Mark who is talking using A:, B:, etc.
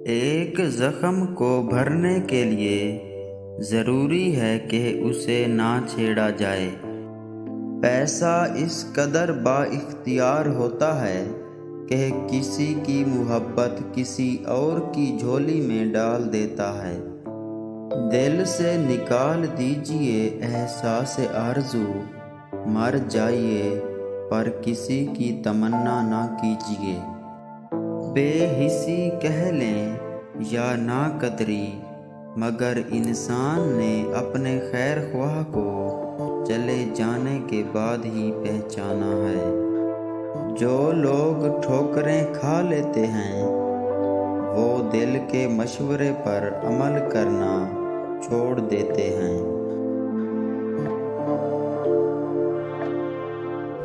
A: ایک زخم کو بھرنے کے لیے ضروری ہے کہ اسے نہ چھیڑا جائے۔ پیسہ اس قدر با اختیار ہوتا ہے کہ کسی کی محبت کسی اور کی جھولی میں ڈال دیتا ہے۔ دل سے نکال دیجئے احساس آرزو، مر جائیے پر کسی کی تمنا نہ کیجئے۔ بے حسی کہہ لیں یا ناقدری، مگر انسان نے اپنے خیر خواہ کو چلے جانے کے بعد ہی پہچانا ہے۔ جو لوگ ٹھوکریں کھا لیتے ہیں وہ دل کے مشورے پر عمل کرنا چھوڑ دیتے ہیں۔